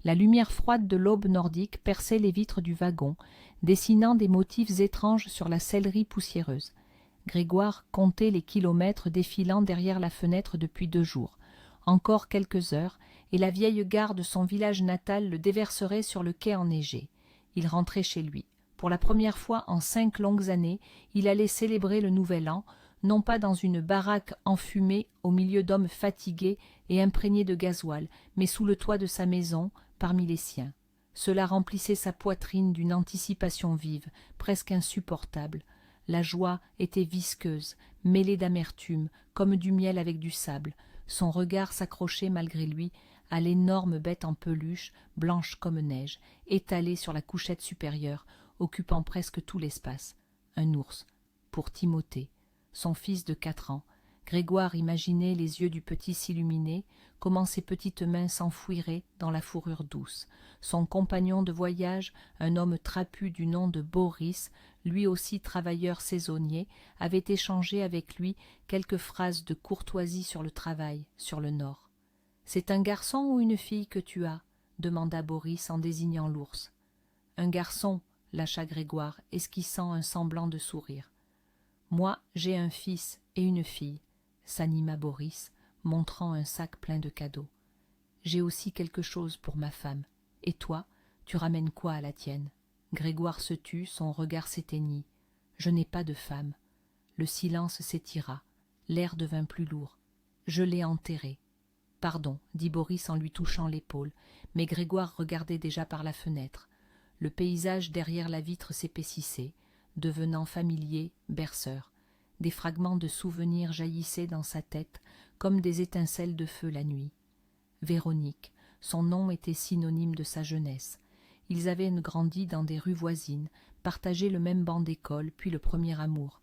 La lumière froide de l'aube nordique perçait les vitres du wagon, dessinant des motifs étranges sur la sellerie poussiéreuse. Grégoire comptait les kilomètres défilant derrière la fenêtre depuis 2 jours. Encore quelques heures, et la vieille gare de son village natal le déverserait sur le quai enneigé. Il rentrait chez lui. Pour la première fois en 5 longues années, il allait célébrer le nouvel an, non pas dans une baraque enfumée au milieu d'hommes fatigués et imprégnés de gasoil, mais sous le toit de sa maison, parmi les siens. Cela remplissait sa poitrine d'une anticipation vive, presque insupportable. La joie était visqueuse, mêlée d'amertume, comme du miel avec du sable. Son regard s'accrochait malgré lui à l'énorme bête en peluche, blanche comme neige, étalée sur la couchette supérieure, occupant presque tout l'espace. Un ours, pour Timothée, son fils de 4 ans. Grégoire imaginait les yeux du petit s'illuminer, comment ses petites mains s'enfouiraient dans la fourrure douce. Son compagnon de voyage, un homme trapu du nom de Boris, lui aussi travailleur saisonnier, avait échangé avec lui quelques phrases de courtoisie sur le travail, sur le Nord. « C'est un garçon ou une fille que tu as » demanda Boris en désignant l'ours. « Un garçon » lâcha Grégoire, esquissant un semblant de sourire. « Moi, j'ai un fils et une fille » s'anima Boris, montrant un sac plein de cadeaux. « J'ai aussi quelque chose pour ma femme. Et toi, tu ramènes quoi à la tienne ?» Grégoire se tut, son regard s'éteignit. « Je n'ai pas de femme. » Le silence s'étira. L'air devint plus lourd. « Je l'ai enterrée. »« Pardon, » dit Boris en lui touchant l'épaule, mais Grégoire regardait déjà par la fenêtre. Le paysage derrière la vitre s'épaississait, devenant familier, berceur. Des fragments de souvenirs jaillissaient dans sa tête comme des étincelles de feu la nuit. Véronique, son nom était synonyme de sa jeunesse. Ils avaient grandi dans des rues voisines, partagé le même banc d'école, puis le premier amour,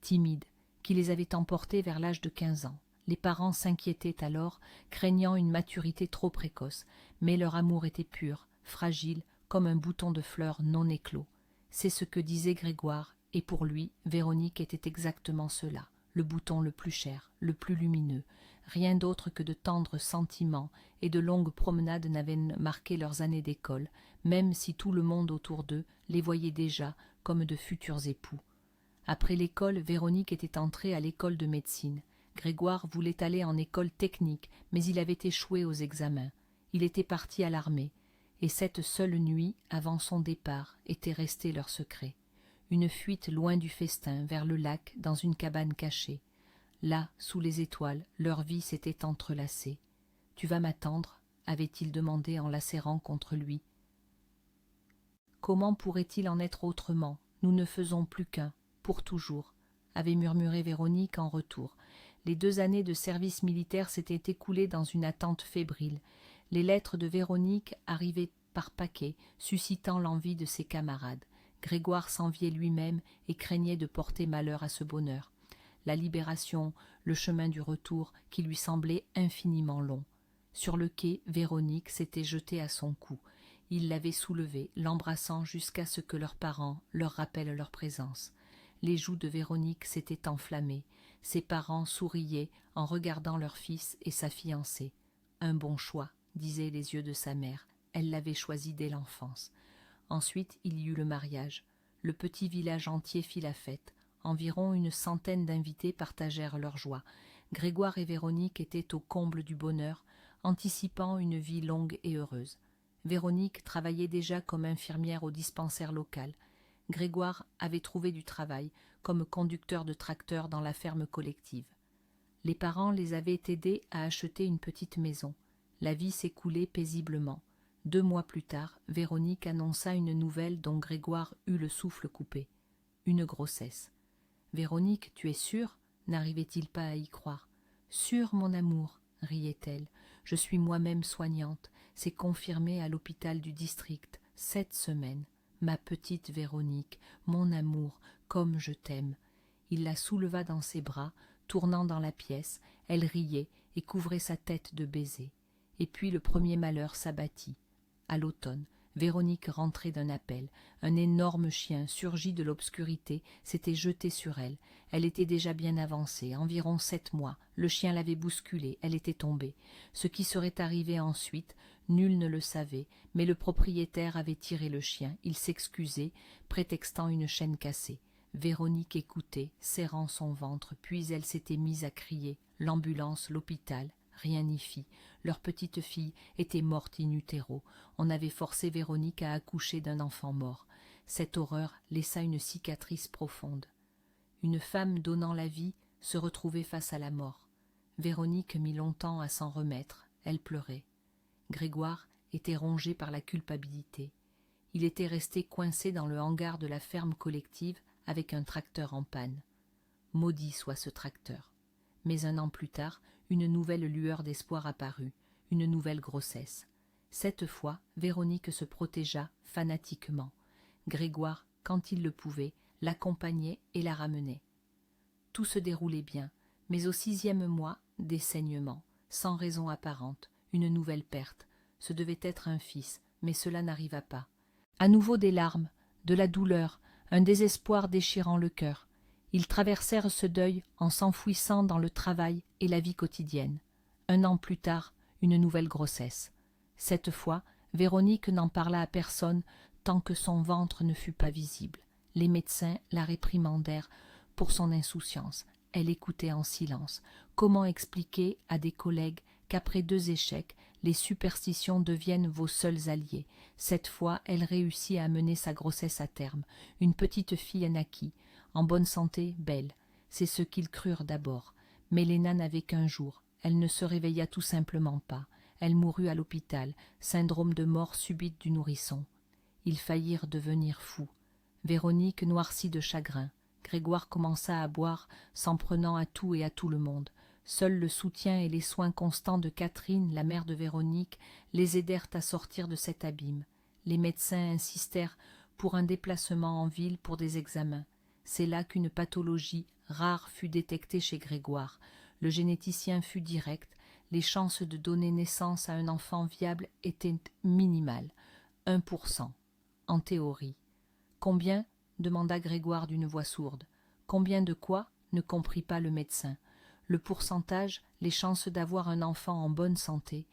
timide, qui les avait emportés vers l'âge de 15 ans. Les parents s'inquiétaient alors, craignant une maturité trop précoce, mais leur amour était pur, fragile, comme un bouton de fleurs non éclos. C'est ce que disait Grégoire, et pour lui, Véronique était exactement cela, le bouton le plus cher, le plus lumineux. Rien d'autre que de tendres sentiments et de longues promenades n'avaient marqué leurs années d'école, même si tout le monde autour d'eux les voyait déjà comme de futurs époux. Après l'école, Véronique était entrée à l'école de médecine. Grégoire voulait aller en école technique, mais il avait échoué aux examens. Il était parti à l'armée, et cette seule nuit, avant son départ, était resté leur secret. Une fuite loin du festin, vers le lac, dans une cabane cachée. Là, sous les étoiles, leur vie s'était entrelacée. « Tu vas m'attendre » avait-il demandé en la serrant contre lui. « Comment pourrait-il en être autrement? Nous ne faisons plus qu'un, pour toujours » avait murmuré Véronique en retour. Les 2 années de service militaire s'étaient écoulées dans une attente fébrile. Les lettres de Véronique arrivaient par paquets, suscitant l'envie de ses camarades. Grégoire s'enviait lui-même et craignait de porter malheur à ce bonheur. La libération, le chemin du retour, qui lui semblait infiniment long. Sur le quai, Véronique s'était jetée à son cou. Il l'avait soulevée, l'embrassant jusqu'à ce que leurs parents leur rappellent leur présence. Les joues de Véronique s'étaient enflammées. Ses parents souriaient en regardant leur fils et sa fiancée. « Un bon choix », disaient les yeux de sa mère. Elle l'avait choisi dès l'enfance. Ensuite, il y eut le mariage. Le petit village entier fit la fête. Environ une centaine d'invités partagèrent leur joie. Grégoire et Véronique étaient au comble du bonheur, anticipant une vie longue et heureuse. Véronique travaillait déjà comme infirmière au dispensaire local. Grégoire avait trouvé du travail comme conducteur de tracteur dans la ferme collective. Les parents les avaient aidés à acheter une petite maison. La vie s'écoulait paisiblement. 2 mois plus tard, Véronique annonça une nouvelle dont Grégoire eut le souffle coupé. Une grossesse. « Véronique, tu es sûre ?» n'arrivait-il pas à y croire. « Sûre, mon amour !» riait-elle. « Je suis moi-même soignante. C'est confirmé à l'hôpital du district. 7 semaines. Ma petite Véronique, mon amour, comme je t'aime. » Il la souleva dans ses bras, tournant dans la pièce. Elle riait et couvrait sa tête de baisers. Et puis le premier malheur s'abattit. À l'automne, Véronique rentrait d'un appel. Un énorme chien, surgi de l'obscurité, s'était jeté sur elle. Elle était déjà bien avancée, environ 7 mois. Le chien l'avait bousculée, elle était tombée. Ce qui serait arrivé ensuite, nul ne le savait, mais le propriétaire avait tiré le chien. Il s'excusait, prétextant une chaîne cassée. Véronique écoutait, serrant son ventre, puis elle s'était mise à crier. L'ambulance, l'hôpital, rien n'y fit. Leur petite fille était morte in utero. On avait forcé Véronique à accoucher d'un enfant mort. Cette horreur laissa une cicatrice profonde. Une femme donnant la vie se retrouvait face à la mort. Véronique mit longtemps à s'en remettre. Elle pleurait. Grégoire était rongé par la culpabilité. Il était resté coincé dans le hangar de la ferme collective avec un tracteur en panne. Maudit soit ce tracteur. Mais un an plus tard, une nouvelle lueur d'espoir apparut, une nouvelle grossesse. Cette fois, Véronique se protégea fanatiquement. Grégoire, quand il le pouvait, l'accompagnait et la ramenait. Tout se déroulait bien, mais au 6e mois, des saignements, sans raison apparente, une nouvelle perte. Ce devait être un fils, mais cela n'arriva pas. À nouveau des larmes, de la douleur, un désespoir déchirant le cœur. Ils traversèrent ce deuil en s'enfouissant dans le travail et la vie quotidienne. Un an plus tard, une nouvelle grossesse. Cette fois, Véronique n'en parla à personne tant que son ventre ne fut pas visible. Les médecins la réprimandèrent pour son insouciance. Elle écoutait en silence. Comment expliquer à des collègues qu'après 2 échecs, les superstitions deviennent vos seuls alliés? Cette fois, elle réussit à mener sa grossesse à terme. Une petite fille naquit, en bonne santé, belle. C'est ce qu'ils crurent d'abord. Mais Léna n'avait qu'1 jour. Elle ne se réveilla tout simplement pas. Elle mourut à l'hôpital, syndrome de mort subite du nourrisson. Ils faillirent devenir fous. Véronique noircit de chagrin. Grégoire commença à boire, s'en prenant à tout et à tout le monde. Seul le soutien et les soins constants de Catherine, la mère de Véronique, les aidèrent à sortir de cet abîme. Les médecins insistèrent pour un déplacement en ville pour des examens. C'est là qu'une pathologie rare fut détectée chez Grégoire. Le généticien fut direct. Les chances de donner naissance à un enfant viable étaient minimales. 1%. En théorie. Combien ? Demanda Grégoire d'une voix sourde. Combien de quoi ? Ne comprit pas le médecin. Le pourcentage, les chances d'avoir un enfant en bonne santé.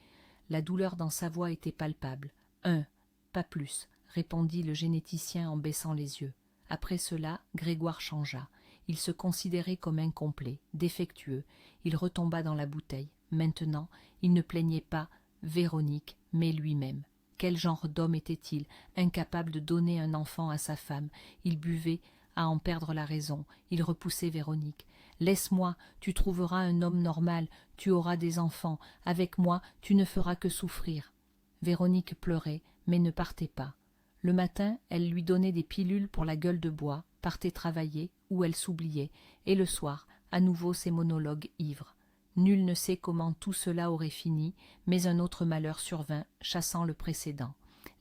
La douleur dans sa voix était palpable. 1, pas plus, répondit le généticien en baissant les yeux. Après cela, Grégoire changea. Il se considérait comme incomplet, défectueux. Il retomba dans la bouteille. Maintenant, il ne plaignait pas Véronique, mais lui-même. Quel genre d'homme était-il, incapable de donner un enfant à sa femme? Il buvait à en perdre la raison. Il repoussait Véronique. « Laisse-moi, tu trouveras un homme normal, tu auras des enfants. Avec moi, tu ne feras que souffrir. » Véronique pleurait, mais ne partait pas. Le matin, elle lui donnait des pilules pour la gueule de bois, partait travailler, ou elle s'oubliait, et le soir, à nouveau ses monologues ivres. Nul ne sait comment tout cela aurait fini, mais un autre malheur survint, chassant le précédent.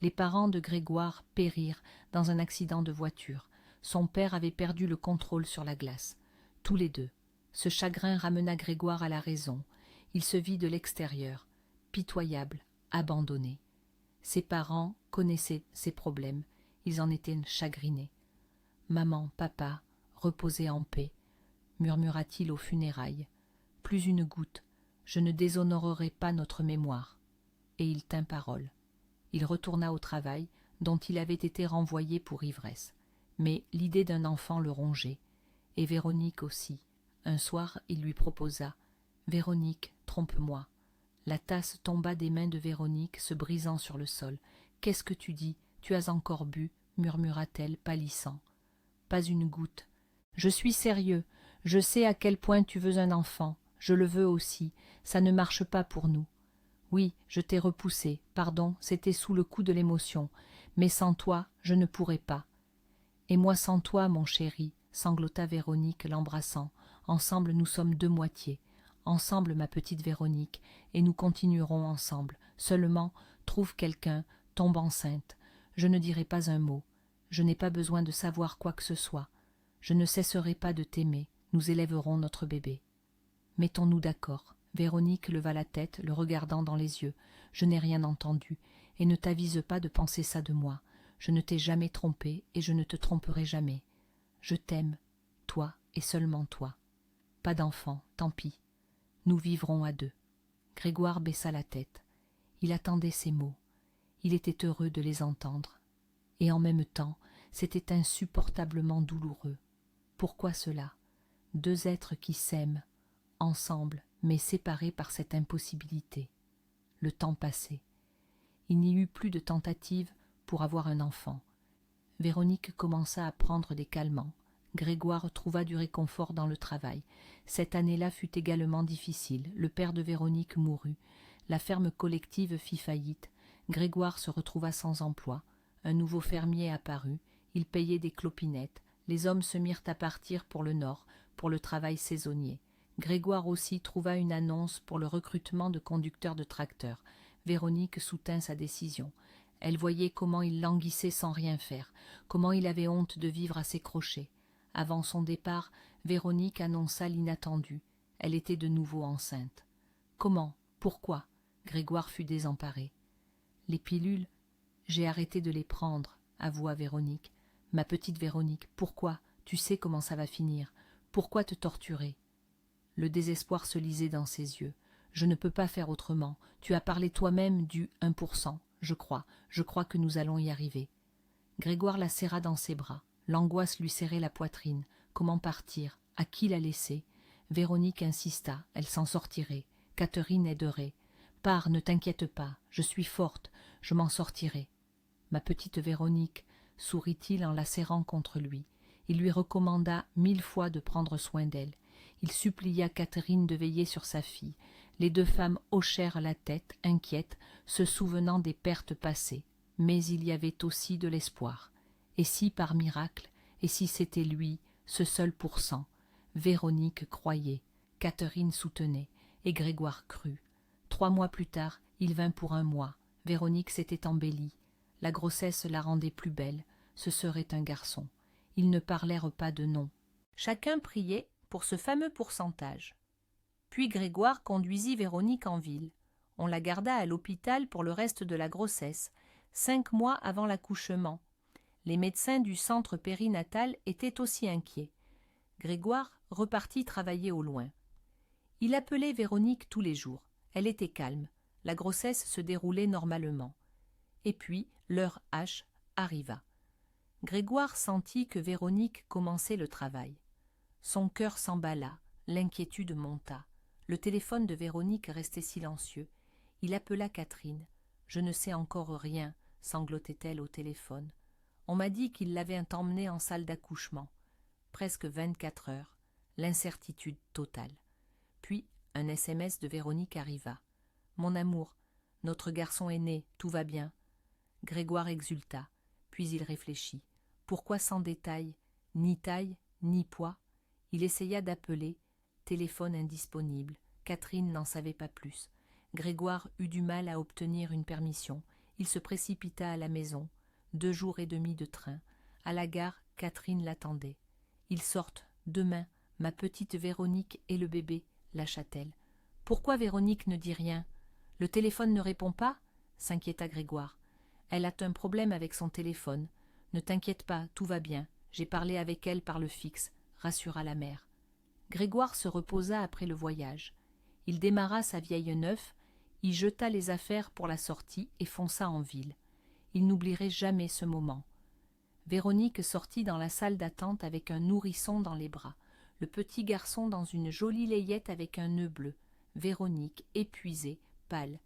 Les parents de Grégoire périrent dans un accident de voiture. Son père avait perdu le contrôle sur la glace. Tous les deux. Ce chagrin ramena Grégoire à la raison. Il se vit de l'extérieur, pitoyable, abandonné. Ses parents connaissaient ses problèmes. Ils en étaient chagrinés. « Maman, papa, reposez en paix », murmura-t-il aux funérailles. « Plus une goutte, je ne déshonorerai pas notre mémoire. » Et il tint parole. Il retourna au travail, dont il avait été renvoyé pour ivresse. Mais l'idée d'un enfant le rongeait. Et Véronique aussi. Un soir, il lui proposa « Véronique, trompe-moi ». La tasse tomba des mains de Véronique, se brisant sur le sol. « Qu'est-ce que tu dis? Tu as encore bu » murmura-t-elle, pâlissant. « Pas une goutte. Je suis sérieux. Je sais à quel point tu veux un enfant. Je le veux aussi. Ça ne marche pas pour nous. Oui, je t'ai repoussé. Pardon, c'était sous le coup de l'émotion. Mais sans toi, je ne pourrais pas. » « Et moi sans toi, mon chéri, » sanglota Véronique, l'embrassant. « Ensemble, nous sommes 2 moitiés. Ensemble, ma petite Véronique, et nous continuerons ensemble. Seulement, trouve quelqu'un, tombe enceinte. Je ne dirai pas un mot. Je n'ai pas besoin de savoir quoi que ce soit. Je ne cesserai pas de t'aimer. Nous élèverons notre bébé. Mettons-nous d'accord. » Véronique leva la tête, le regardant dans les yeux. « Je n'ai rien entendu. et ne t'avise pas de penser ça de moi. Je ne t'ai jamais trompé et je ne te tromperai jamais. Je t'aime, toi et seulement toi. Pas d'enfant, tant pis. Nous vivrons à deux. » Grégoire baissa la tête. Il attendait ces mots. Il était heureux de les entendre. Et en même temps, c'était insupportablement douloureux. Pourquoi cela? Deux êtres qui s'aiment, ensemble, mais séparés par cette impossibilité. Le temps passait. Il n'y eut plus de tentative pour avoir un enfant. Véronique commença à prendre des calmants. Grégoire trouva du réconfort dans le travail. Cette année-là fut également difficile. Le père de Véronique mourut. La ferme collective fit faillite. Grégoire se retrouva sans emploi. Un nouveau fermier apparut. Il payait des clopinettes. Les hommes se mirent à partir pour le nord, pour le travail saisonnier. Grégoire aussi trouva une annonce pour le recrutement de conducteurs de tracteurs. Véronique soutint sa décision. Elle voyait comment il languissait sans rien faire, comment il avait honte de vivre à ses crochets. Avant son départ, Véronique annonça l'inattendu. Elle était de nouveau enceinte. Comment? Pourquoi? Grégoire fut désemparé. Les pilules, j'ai arrêté de les prendre, avoua Véronique. Ma petite Véronique, pourquoi? Tu sais comment ça va finir. Pourquoi te torturer? Le désespoir se lisait dans ses yeux. Je ne peux pas faire autrement. Tu as parlé toi-même du 1%. Je crois que nous allons y arriver. Grégoire la serra dans ses bras. L'angoisse lui serrait la poitrine. Comment partir? À qui la laisser? Véronique insista. Elle s'en sortirait. Catherine aiderait. Pars, ne t'inquiète pas. Je suis forte. Je m'en sortirai. Ma petite Véronique, sourit-il en la serrant contre lui. Il lui recommanda 1000 fois de prendre soin d'elle. Il supplia Catherine de veiller sur sa fille. Les deux femmes hochèrent la tête, inquiètes, se souvenant des pertes passées. Mais il y avait aussi de l'espoir. Et si, par miracle, et si c'était lui, ce seul pourcent? Véronique croyait, Catherine soutenait, et Grégoire crut. 3 mois plus tard, il vint pour 1 mois. Véronique s'était embellie. La grossesse la rendait plus belle. Ce serait un garçon. Ils ne parlèrent pas de nom. Chacun priait pour ce fameux pourcentage. Puis Grégoire conduisit Véronique en ville. On la garda à l'hôpital pour le reste de la grossesse, 5 mois avant l'accouchement. Les médecins du centre périnatal étaient aussi inquiets. Grégoire repartit travailler au loin. Il appelait Véronique tous les jours. Elle était calme. La grossesse se déroulait normalement. Et puis, l'heure H arriva. Grégoire sentit que Véronique commençait le travail. Son cœur s'emballa, l'inquiétude monta. Le téléphone de Véronique restait silencieux. Il appela Catherine. « Je ne sais encore rien », sanglotait-elle au téléphone. « On m'a dit qu'il l'avait emmenée en salle d'accouchement. » Presque 24 heures, l'incertitude totale. Puis, un SMS de Véronique arriva. « Mon amour, notre garçon est né, tout va bien. » Grégoire exulta, puis il réfléchit. Pourquoi sans détail, ni taille, ni poids? Il essaya d'appeler, téléphone indisponible. Catherine n'en savait pas plus. Grégoire eut du mal à obtenir une permission. Il se précipita à la maison. 2 jours et demi de train. À la gare, Catherine l'attendait. « Ils sortent, demain, ma petite Véronique et le bébé, » lâcha-t-elle. « Pourquoi Véronique ne dit rien? Le téléphone ne répond pas ?» s'inquiéta Grégoire. « Elle a un problème avec son téléphone. Ne t'inquiète pas, tout va bien. J'ai parlé avec elle par le fixe, » rassura la mère. Grégoire se reposa après le voyage. Il démarra sa vieille neuf, y jeta les affaires pour la sortie et fonça en ville. Il n'oublierait jamais ce moment. Véronique sortit dans la salle d'attente avec un nourrisson dans les bras, le petit garçon dans une jolie layette avec un nœud bleu. Véronique, épuisée, pâle.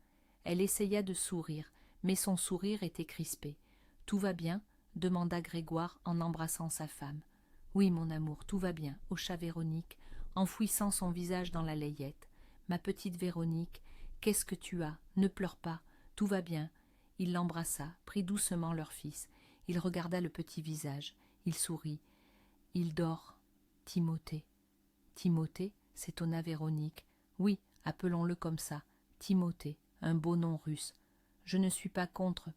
Elle essaya de sourire, mais son sourire était crispé. « Tout va bien ?» demanda Grégoire en embrassant sa femme. « Oui, mon amour, tout va bien » hocha Véronique, enfouissant son visage dans la layette. « Ma petite Véronique, qu'est-ce que tu as? Ne pleure pas, tout va bien. » Il l'embrassa, prit doucement leur fils. Il regarda le petit visage. Il sourit. « Il dort. Timothée. »« Timothée » s'étonna Véronique. « Oui, appelons-le comme ça. Timothée, un beau nom russe. Je ne suis pas contre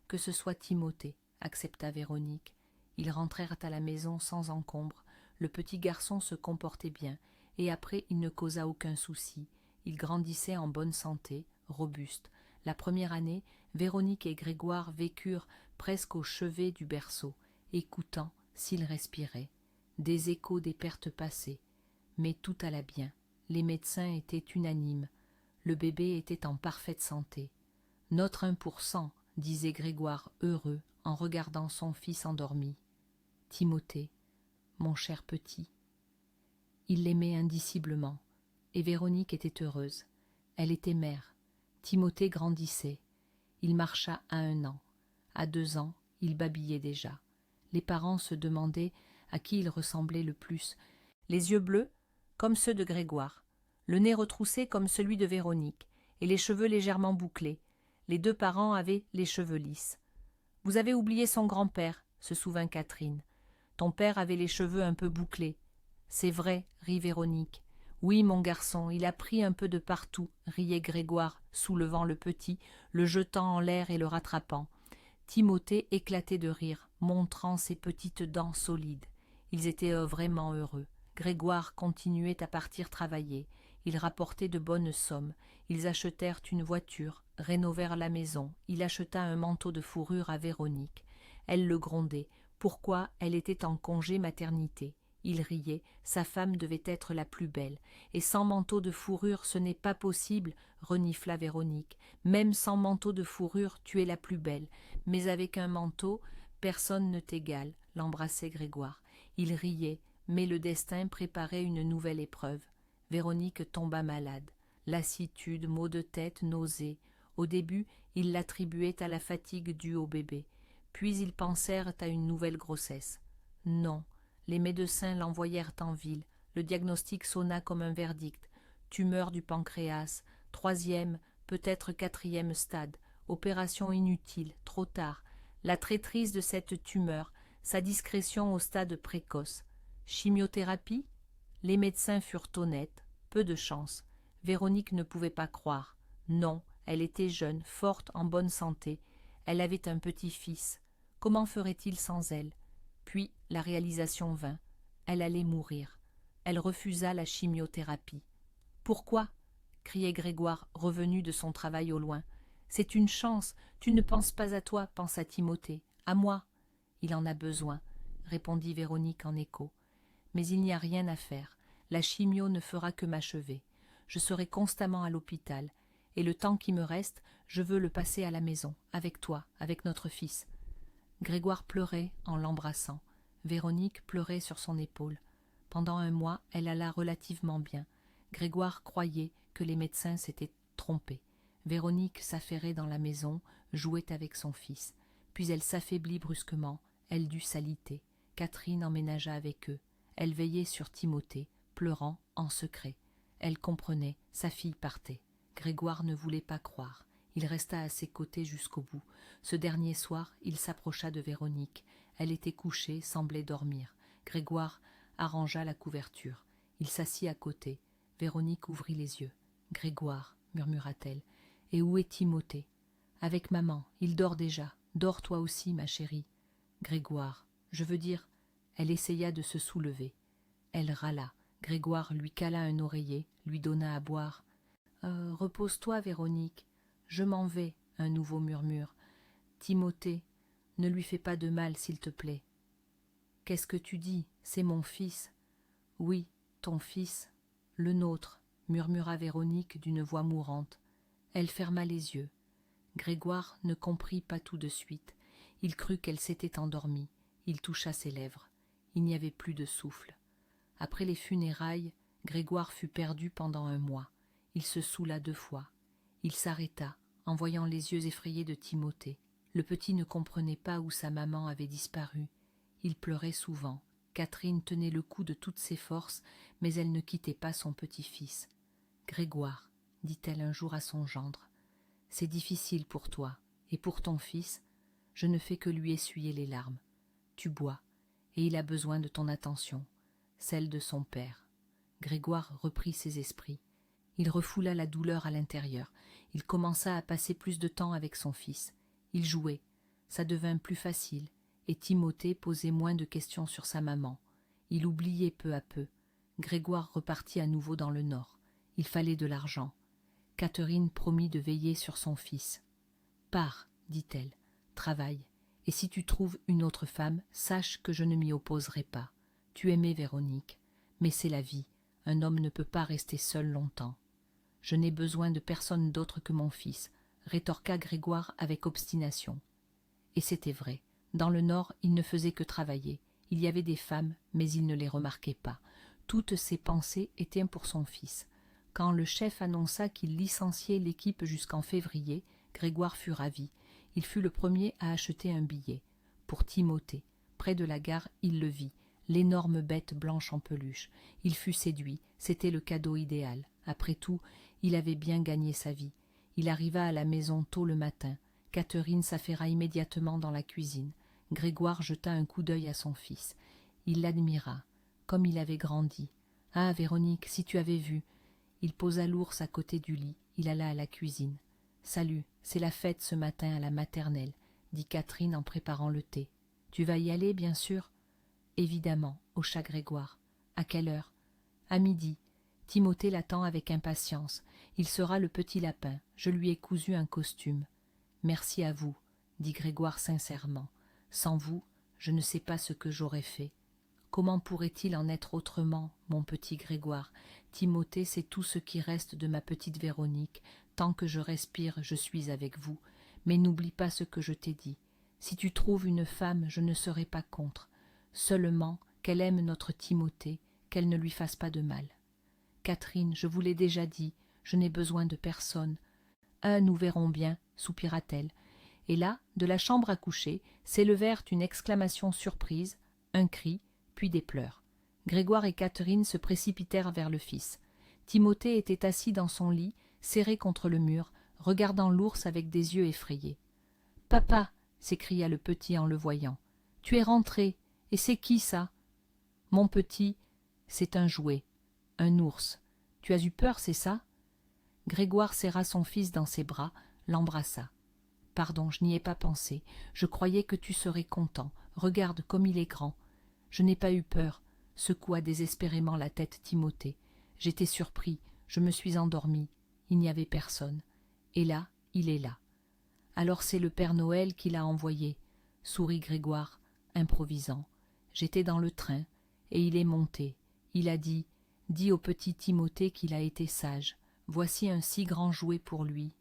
que ce soit Timothée, » accepta Véronique. Ils rentrèrent à la maison sans encombre. Le petit garçon se comportait bien, et après il ne causa aucun souci. Il grandissait en bonne santé, robuste. La première année, Véronique et Grégoire vécurent presque au chevet du berceau, écoutant, s'ils respiraient, des échos des pertes passées. Mais tout alla bien. Les médecins étaient unanimes. Le bébé était en parfaite santé. « Notre 1%, disait Grégoire heureux en regardant son fils endormi. « Timothée, mon cher petit. » Il l'aimait indiciblement, et Véronique était heureuse. Elle était mère. Timothée grandissait. Il marcha à 1 an. À 2 ans, il babillait déjà. Les parents se demandaient à qui il ressemblait le plus. Les yeux bleus, comme ceux de Grégoire, le nez retroussé comme celui de Véronique, et les cheveux légèrement bouclés. Les 2 parents avaient les cheveux lisses. « Vous avez oublié son grand-père, » se souvint Catherine. « Ton père avait les cheveux un peu bouclés. »« C'est vrai, » rit Véronique. « Oui, mon garçon, il a pris un peu de partout, » riait Grégoire, soulevant le petit, le jetant en l'air et le rattrapant. Timothée éclatait de rire, montrant ses petites dents solides. Ils étaient vraiment heureux. Grégoire continuait à partir travailler. Il rapportait de bonnes sommes. Ils achetèrent une voiture, rénovèrent la maison. Il acheta un manteau de fourrure à Véronique. Elle le grondait. Pourquoi elle était en congé maternité? Il riait. Sa femme devait être la plus belle. Et sans manteau de fourrure, ce n'est pas possible, renifla Véronique. Même sans manteau de fourrure, tu es la plus belle. Mais avec un manteau, personne ne t'égale, l'embrassait Grégoire. Il riait. Mais le destin préparait une nouvelle épreuve. Véronique tomba malade. Lassitude, maux de tête, nausées. Au début, ils l'attribuaient à la fatigue due au bébé. Puis ils pensèrent à une nouvelle grossesse. Non, les médecins l'envoyèrent en ville. Le diagnostic sonna comme un verdict. Tumeur du pancréas, 3e, peut-être 4e stade. Opération inutile, trop tard. La traîtrise de cette tumeur, sa discrétion au stade précoce. Chimiothérapie? Les médecins furent honnêtes, peu de chance. Véronique ne pouvait pas croire. Non, elle était jeune, forte, en bonne santé. Elle avait un petit-fils. Comment ferait-il sans elle? Puis la réalisation vint. Elle allait mourir. Elle refusa la chimiothérapie. « Pourquoi ?» criait Grégoire, revenu de son travail au loin. « C'est une chance. Tu ne penses pas à toi, pense à Timothée. À moi. »« Il en a besoin, » répondit Véronique en écho. « Mais il n'y a rien à faire. La chimio ne fera que m'achever. Je serai constamment à l'hôpital. Et le temps qui me reste, je veux le passer à la maison, avec toi, avec notre fils. » Grégoire pleurait en l'embrassant. Véronique pleurait sur son épaule. Pendant 1 mois, elle alla relativement bien. Grégoire croyait que les médecins s'étaient trompés. Véronique s'affairait dans la maison, jouait avec son fils. Puis elle s'affaiblit brusquement, elle dut s'aliter. Catherine emménagea avec eux. Elle veillait sur Timothée, pleurant en secret. Elle comprenait, sa fille partait. Grégoire ne voulait pas croire. Il resta à ses côtés jusqu'au bout. Ce dernier soir, il s'approcha de Véronique. Elle était couchée, semblait dormir. Grégoire arrangea la couverture. Il s'assit à côté. Véronique ouvrit les yeux. « Grégoire, » murmura-t-elle, « et où est Timothée ?»« Avec maman, il dort déjà. Dors toi aussi, ma chérie. »« Grégoire, je veux dire... » Elle essaya de se soulever. Elle râla. Grégoire lui cala un oreiller, lui donna à boire. « Repose-toi, Véronique. Je m'en vais. » Un nouveau murmure. « Timothée, ne lui fais pas de mal, s'il te plaît. »« Qu'est-ce que tu dis? C'est mon fils. »« Oui, ton fils. Le nôtre, » murmura Véronique d'une voix mourante. Elle ferma les yeux. Grégoire ne comprit pas tout de suite. Il crut qu'elle s'était endormie. Il toucha ses lèvres. Il n'y avait plus de souffle. Après les funérailles, Grégoire fut perdu pendant 1 mois. Il se saoula 2 fois. Il s'arrêta, en voyant les yeux effrayés de Timothée. Le petit ne comprenait pas où sa maman avait disparu. Il pleurait souvent. Catherine tenait le coup de toutes ses forces, mais elle ne quittait pas son petit-fils. « Grégoire, » dit-elle un jour à son gendre, « c'est difficile pour toi, et pour ton fils, je ne fais que lui essuyer les larmes. Tu bois, et il a besoin de ton attention, celle de son père. » Grégoire reprit ses esprits. Il refoula la douleur à l'intérieur. Il commença à passer plus de temps avec son fils. Il jouait. Ça devint plus facile, et Timothée posait moins de questions sur sa maman. Il oubliait peu à peu. Grégoire repartit à nouveau dans le nord. Il fallait de l'argent. Catherine promit de veiller sur son fils. « Pars, dit-elle, travaille, et si tu trouves une autre femme, sache que je ne m'y opposerai pas. Tu aimais Véronique, mais c'est la vie, un homme ne peut pas rester seul longtemps. Je n'ai besoin de personne d'autre que mon fils, rétorqua Grégoire avec obstination. Et c'était vrai, dans le Nord il ne faisait que travailler, il y avait des femmes, mais il ne les remarquait pas. Toutes ses pensées étaient pour son fils. Quand le chef annonça qu'il licenciait l'équipe jusqu'en février, Grégoire fut ravi. Il fut le premier à acheter un billet. Pour Timothée. Près de la gare, il le vit, l'énorme bête blanche en peluche. Il fut séduit, c'était le cadeau idéal. Après tout, il avait bien gagné sa vie. Il arriva à la maison tôt le matin. Catherine s'affaira immédiatement dans la cuisine. Grégoire jeta un coup d'œil à son fils. Il l'admira. Comme il avait grandi. « Ah, Véronique, si tu avais vu !» Il posa l'ours à côté du lit. Il alla à la cuisine. « Salut, c'est la fête ce matin à la maternelle, » dit Catherine en préparant le thé. « Tu vas y aller, bien sûr ?»« Évidemment, hocha Grégoire. »« À quelle heure ?»« À midi. Timothée l'attend avec impatience. Il sera le petit lapin. Je lui ai cousu un costume. »« Merci à vous, » dit Grégoire sincèrement. « Sans vous, je ne sais pas ce que j'aurais fait. » Comment pourrait-il en être autrement, mon petit Grégoire? Timothée, c'est tout ce qui reste de ma petite Véronique. Tant que je respire, je suis avec vous. Mais n'oublie pas ce que je t'ai dit. Si tu trouves une femme, je ne serai pas contre. Seulement, qu'elle aime notre Timothée, qu'elle ne lui fasse pas de mal. Catherine, je vous l'ai déjà dit, je n'ai besoin de personne. Nous verrons bien, soupira-t-elle. Et là, de la chambre à coucher, s'élevèrent une exclamation surprise, un cri, puis des pleurs. Grégoire et Catherine se précipitèrent vers le fils. Timothée était assis dans son lit, serré contre le mur, regardant l'ours avec des yeux effrayés. « Papa !» s'écria le petit en le voyant. « Tu es rentré. Et c'est qui, ça ?»« Mon petit, c'est un jouet, un ours. Tu as eu peur, c'est ça ?» Grégoire serra son fils dans ses bras, l'embrassa. « Pardon, je n'y ai pas pensé. Je croyais que tu serais content. Regarde comme il est grand. » « Je n'ai pas eu peur, » secoua désespérément la tête Timothée. « J'étais surpris, je me suis endormi. Il n'y avait personne. Et là, il est là. »« Alors c'est le Père Noël qui l'a envoyé, » sourit Grégoire, improvisant. « J'étais dans le train, et il est monté. Il a dit, « Dis au petit Timothée qu'il a été sage. Voici un si grand jouet pour lui. »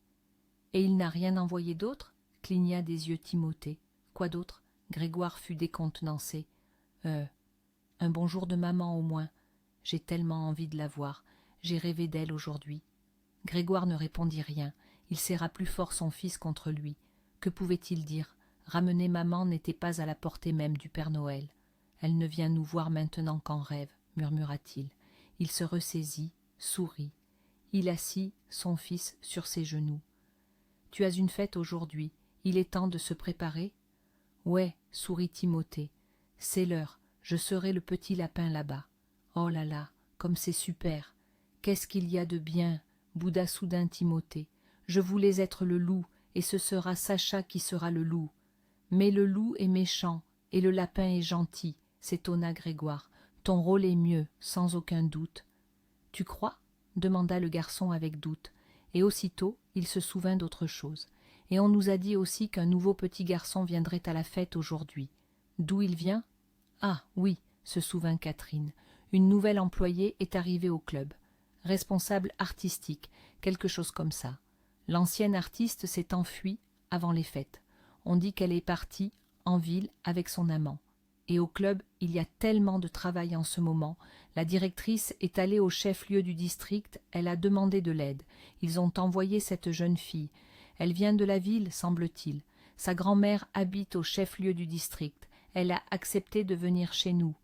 « Et il n'a rien envoyé d'autre ?» cligna des yeux Timothée. « Quoi d'autre ?» Grégoire fut décontenancé. Un bonjour de maman au moins. J'ai tellement envie de la voir. J'ai rêvé d'elle aujourd'hui. » Grégoire ne répondit rien. Il serra plus fort son fils contre lui. Que pouvait-il dire? Ramener maman n'était pas à la portée même du Père Noël. « Elle ne vient nous voir maintenant qu'en rêve, » murmura-t-il. Il se ressaisit, sourit. Il assit son fils sur ses genoux. « Tu as une fête aujourd'hui. Il est temps de se préparer ?»« Ouais, » sourit Timothée. « C'est l'heure. Je serai le petit lapin là-bas. Oh là là, comme c'est super. Qu'est-ce qu'il y a de bien, bouda soudain Timothée. Je voulais être le loup, et ce sera Sacha qui sera le loup. Mais le loup est méchant, et le lapin est gentil, s'étonna Grégoire. Ton rôle est mieux, sans aucun doute. Tu crois? Demanda le garçon avec doute, et aussitôt il se souvint d'autre chose. Et on nous a dit aussi qu'un nouveau petit garçon viendrait à la fête aujourd'hui. D'où il vient? Ah oui, se souvint Catherine, une nouvelle employée est arrivée au club. Responsable artistique, quelque chose comme ça. L'ancienne artiste s'est enfuie avant les fêtes. On dit qu'elle est partie en ville avec son amant. Et au club, il y a tellement de travail en ce moment. La directrice est allée au chef-lieu du district, elle a demandé de l'aide. Ils ont envoyé cette jeune fille. Elle vient de la ville, semble-t-il. Sa grand-mère habite au chef-lieu du district. Elle a accepté de venir chez nous.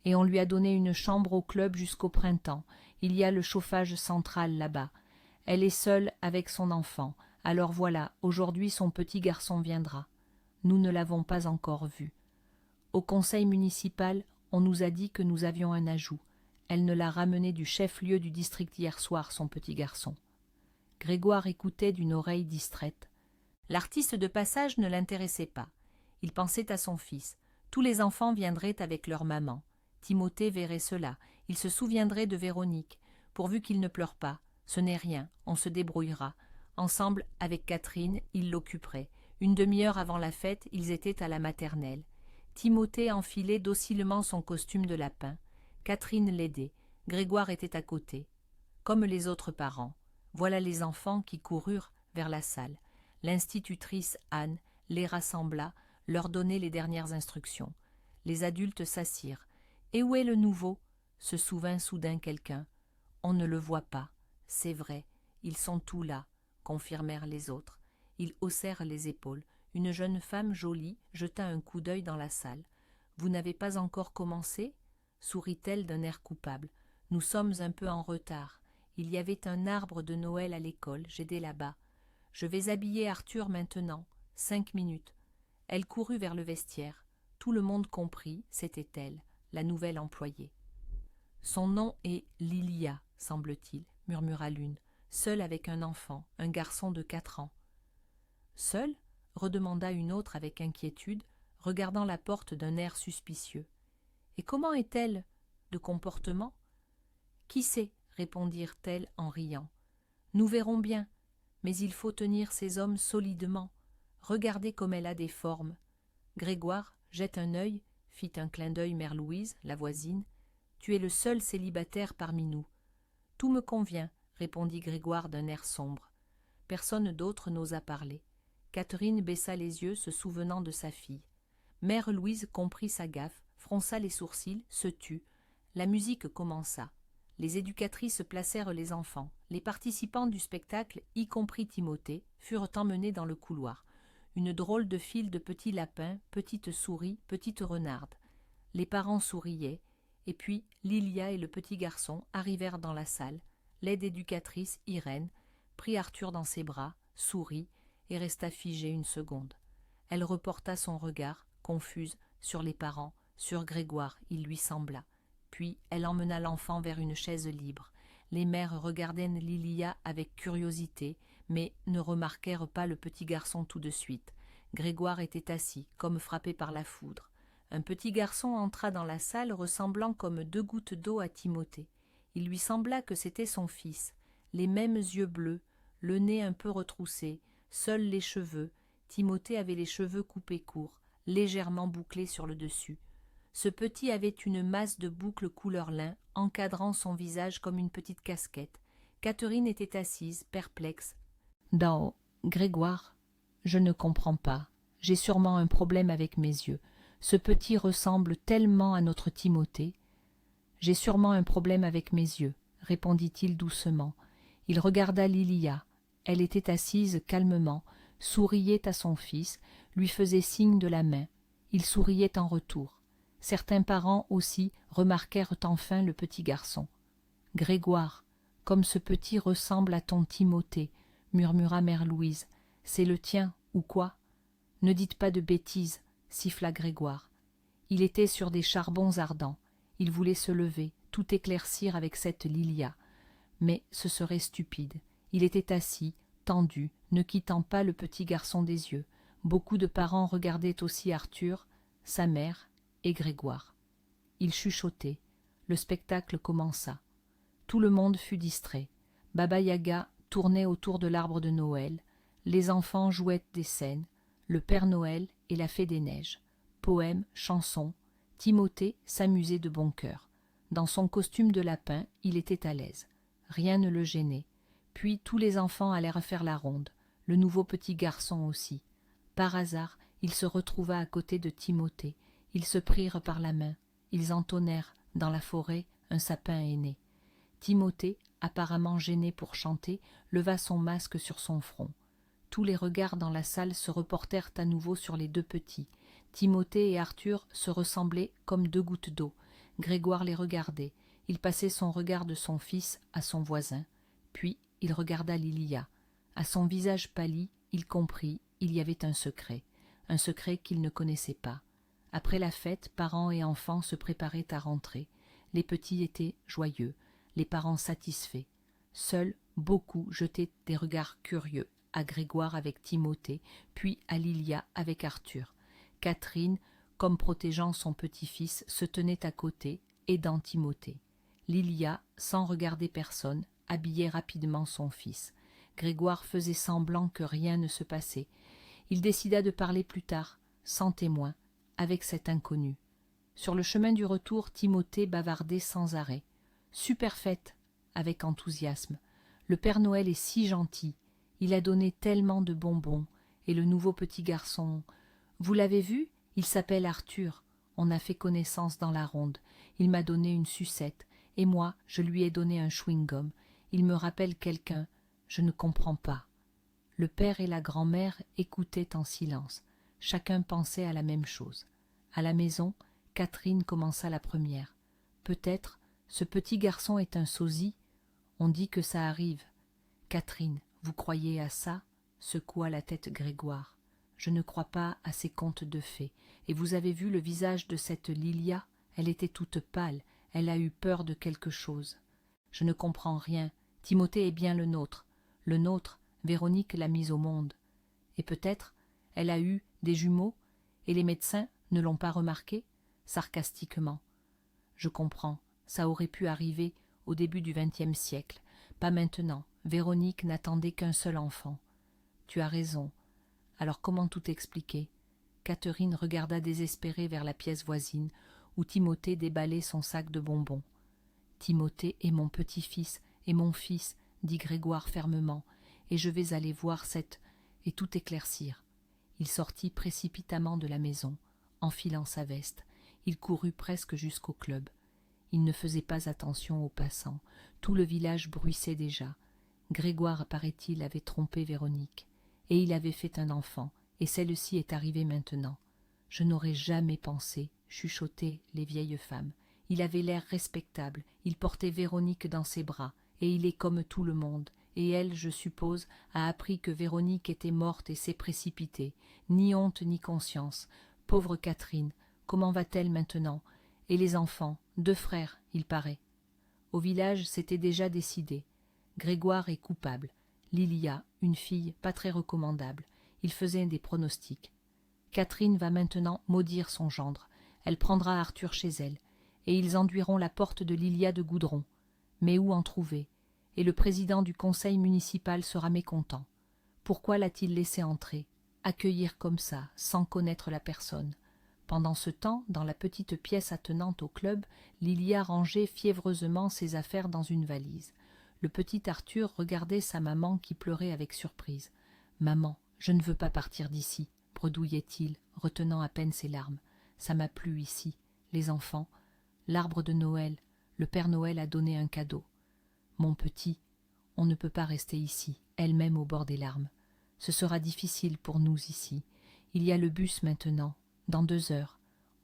Et on lui a donné une chambre au club jusqu'au printemps. Il y a le chauffage central là-bas. Elle est seule avec son enfant. Alors voilà, aujourd'hui son petit garçon viendra. Nous ne l'avons pas encore vu. Au conseil municipal, on nous a dit que nous avions un ajout. Elle ne l'a ramené du chef-lieu du district hier soir, son petit garçon. Grégoire écoutait d'une oreille distraite. L'artiste de passage ne l'intéressait pas. Il pensait à son fils. Tous les enfants viendraient avec leur maman. Timothée verrait cela. Il se souviendrait de Véronique. Pourvu qu'il ne pleure pas. Ce n'est rien, on se débrouillera. Ensemble, avec Catherine, il l'occuperait. Une demi-heure avant la fête, ils étaient à la maternelle. Timothée enfilait docilement son costume de lapin. Catherine l'aidait. Grégoire était à côté. Comme les autres parents, voilà les enfants qui coururent vers la salle. L'institutrice Anne les rassembla, leur donnait les dernières instructions. Les adultes s'assirent. « Et où est le nouveau ?» se souvint soudain quelqu'un. « On ne le voit pas. C'est vrai, ils sont tous là, » confirmèrent les autres. Ils haussèrent les épaules. Une jeune femme jolie jeta un coup d'œil dans la salle. « Vous n'avez pas encore commencé ?» sourit-elle d'un air coupable. « Nous sommes un peu en retard. Il y avait un arbre de Noël à l'école, j'étais là-bas. Je vais habiller Arthur maintenant. 5 minutes. » Elle courut vers le vestiaire. Tout le monde comprit, c'était elle, la nouvelle employée. « Son nom est Lilia, semble-t-il, » murmura l'une, seule avec un enfant, un garçon de 4 ans. « Seule ?» redemanda une autre avec inquiétude, regardant la porte d'un air suspicieux. « Et comment est-elle de comportement ?»« Qui sait ?» répondirent-elles en riant. « Nous verrons bien, mais il faut tenir ces hommes solidement. Regardez comme elle a des formes. » Grégoire, jette un œil, fit un clin d'œil mère Louise, la voisine. « Tu es le seul célibataire parmi nous. »« Tout me convient, » répondit Grégoire d'un air sombre. Personne d'autre n'osa parler. Catherine baissa les yeux, se souvenant de sa fille. Mère Louise comprit sa gaffe, fronça les sourcils, se tut. La musique commença. Les éducatrices placèrent les enfants. Les participants du spectacle, y compris Timothée, furent emmenés dans le couloir. Une drôle de file de petits lapins, petites souris, petites renardes. Les parents souriaient, et puis Lilia et le petit garçon arrivèrent dans la salle. L'aide éducatrice, Irène, prit Arthur dans ses bras, sourit, et resta figée une seconde. Elle reporta son regard, confuse, sur les parents, sur Grégoire, il lui sembla. Puis elle emmena l'enfant vers une chaise libre. Les mères regardaient Lilia avec curiosité, mais ne remarquèrent pas le petit garçon tout de suite. Grégoire était assis, comme frappé par la foudre. Un petit garçon entra dans la salle ressemblant comme 2 gouttes d'eau à Timothée. Il lui sembla que c'était son fils. Les mêmes yeux bleus, le nez un peu retroussé, seuls les cheveux. Timothée avait les cheveux coupés courts, légèrement bouclés sur le dessus. Ce petit avait une masse de boucles couleur lin, encadrant son visage comme une petite casquette. Catherine était assise, perplexe. « Dans Grégoire, je ne comprends pas. J'ai sûrement un problème avec mes yeux. Ce petit ressemble tellement à notre Timothée. »« J'ai sûrement un problème avec mes yeux, » répondit-il doucement. Il regarda Lilia. Elle était assise calmement, souriait à son fils, lui faisait signe de la main. Il souriait en retour. Certains parents aussi remarquèrent enfin le petit garçon. « Grégoire, comme ce petit ressemble à ton Timothée, » murmura mère Louise. « C'est le tien, ou quoi ?»« Ne dites pas de bêtises, » siffla Grégoire. Il était sur des charbons ardents. Il voulait se lever, tout éclaircir avec cette Lilia. Mais ce serait stupide. Il était assis, tendu, ne quittant pas le petit garçon des yeux. Beaucoup de parents regardaient aussi Arthur, sa mère et Grégoire. Il chuchotait. Le spectacle commença. Tout le monde fut distrait. Baba Yaga tournait autour de l'arbre de Noël. Les enfants jouaient des scènes. Le Père Noël et la Fée des Neiges. Poèmes, chansons. Timothée s'amusait de bon cœur. Dans son costume de lapin, il était à l'aise. Rien ne le gênait. Puis tous les enfants allèrent faire la ronde. Le nouveau petit garçon aussi. Par hasard, il se retrouva à côté de Timothée. Ils se prirent par la main. Ils entonnèrent, dans la forêt, un sapin est né. Timothée, apparemment gêné pour chanter, leva son masque sur son front. Tous les regards dans la salle se reportèrent à nouveau sur les 2 petits. Timothée et Arthur se ressemblaient comme 2 gouttes d'eau. Grégoire les regardait. Il passait son regard de son fils à son voisin. Puis il regarda Lilia. À son visage pâli, il comprit, il y avait un secret qu'il ne connaissait pas. Après la fête, parents et enfants se préparaient à rentrer. Les petits étaient joyeux, les parents satisfaits. Seuls, beaucoup jetaient des regards curieux à Grégoire avec Timothée, puis à Lilia avec Arthur. Catherine, comme protégeant son petit-fils, se tenait à côté, aidant Timothée. Lilia, sans regarder personne, habillait rapidement son fils. Grégoire faisait semblant que rien ne se passait. Il décida de parler plus tard, sans témoin, avec cet inconnu. Sur le chemin du retour, Timothée bavardait sans arrêt. « Super fête !» avec enthousiasme. « Le Père Noël est si gentil, il a donné tellement de bonbons, et le nouveau petit garçon... Vous l'avez vu? Il s'appelle Arthur. On a fait connaissance dans la ronde. Il m'a donné une sucette, et moi, je lui ai donné un chewing-gum. Il me rappelle quelqu'un. Je ne comprends pas. » Le père et la grand-mère écoutaient en silence. Chacun pensait à la même chose. À la maison, Catherine commença la première. « Peut-être, ce petit garçon est un sosie. On dit que ça arrive. »« Catherine, vous croyez à ça ?» secoua la tête Grégoire. « Je ne crois pas à ces contes de fées. Et vous avez vu le visage de cette Lilia? Elle était toute pâle. Elle a eu peur de quelque chose. Je ne comprends rien. Timothée est bien le nôtre. Le nôtre, Véronique l'a mise au monde. Et peut-être, elle a eu des jumeaux, et les médecins ne l'ont pas remarqué ?» sarcastiquement. « Je comprends. Ça aurait pu arriver au début du XXe siècle. Pas maintenant. Véronique n'attendait qu'un seul enfant. »« Tu as raison. Alors comment tout expliquer ?» Catherine regarda désespérée vers la pièce voisine, où Timothée déballait son sac de bonbons. « Timothée est mon petit-fils et mon fils, » dit Grégoire fermement, « et je vais aller voir cette... » et tout éclaircir. Il sortit précipitamment de la maison, enfilant sa veste. Il courut presque jusqu'au club. Il ne faisait pas attention aux passants. Tout le village bruissait déjà. Grégoire, paraît-il, avait trompé Véronique. Et il avait fait un enfant, et celle-ci est arrivée maintenant. Je n'aurais jamais pensé, chuchotaient les vieilles femmes. Il avait l'air respectable, il portait Véronique dans ses bras, et il est comme tout le monde. Et elle, je suppose, a appris que Véronique était morte et s'est précipitée. Ni honte ni conscience. Pauvre Catherine, comment va-t-elle maintenant? Et les enfants, 2 frères, il paraît. Au village, c'était déjà décidé. Grégoire est coupable. Lilia, une fille pas très recommandable. Il faisait des pronostics. Catherine va maintenant maudire son gendre. Elle prendra Arthur chez elle, et ils enduiront la porte de Lilia de goudron. Mais où en trouver? Et le président du conseil municipal sera mécontent. Pourquoi l'a-t-il laissé entrer? Accueillir comme ça, sans connaître la personne? Pendant ce temps, dans la petite pièce attenante au club, Lilia rangeait fiévreusement ses affaires dans une valise. Le petit Arthur regardait sa maman qui pleurait avec surprise. « Maman, je ne veux pas partir d'ici, » bredouillait-il, retenant à peine ses larmes. « Ça m'a plu ici. Les enfants, l'arbre de Noël, le Père Noël a donné un cadeau. Mon petit, on ne peut pas rester ici, elle-même au bord des larmes. Ce sera difficile pour nous ici. Il y a le bus maintenant. Dans 2 heures,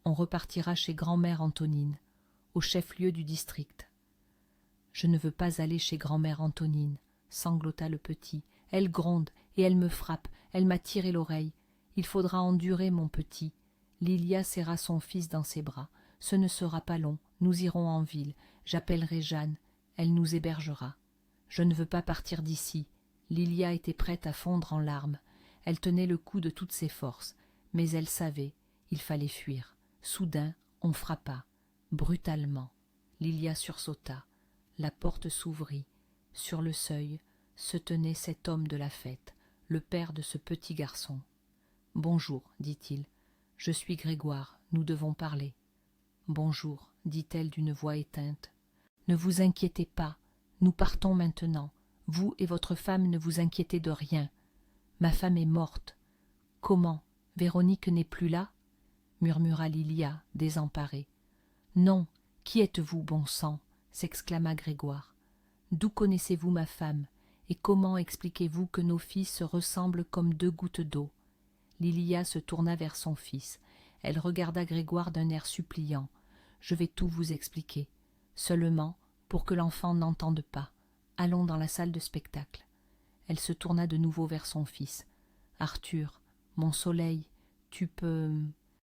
on repartira chez grand-mère Antonine, au chef-lieu du district. »« Je ne veux pas aller chez grand-mère Antonine, » sanglota le petit. « Elle gronde et elle me frappe, elle m'a tiré l'oreille. Il faudra endurer, mon petit. » Lilia serra son fils dans ses bras. « Ce ne sera pas long, nous irons en ville. J'appellerai Jeanne, elle nous hébergera. »« Je ne veux pas partir d'ici. » Lilia était prête à fondre en larmes. Elle tenait le coup de toutes ses forces, mais elle savait, il fallait fuir. Soudain, on frappa, brutalement. Lilia sursauta. La porte s'ouvrit. Sur le seuil se tenait cet homme de la fête, le père de ce petit garçon. « Bonjour, dit-il. Je suis Grégoire, nous devons parler. »« Bonjour, dit-elle d'une voix éteinte. Ne vous inquiétez pas, nous partons maintenant. Vous et votre femme ne vous inquiétez de rien. Ma femme est morte. »« Comment? Véronique n'est plus là ?» murmura Lilia, désemparée. « Non, qui êtes-vous, bon sang ?» s'exclama Grégoire. « D'où connaissez-vous ma femme, et comment expliquez-vous que nos filles se ressemblent comme 2 gouttes d'eau ?» Lilia se tourna vers son fils. Elle regarda Grégoire d'un air suppliant. « Je vais tout vous expliquer. Seulement, pour que l'enfant n'entende pas, allons dans la salle de spectacle. » Elle se tourna de nouveau vers son fils. « Arthur, mon soleil, tu peux... »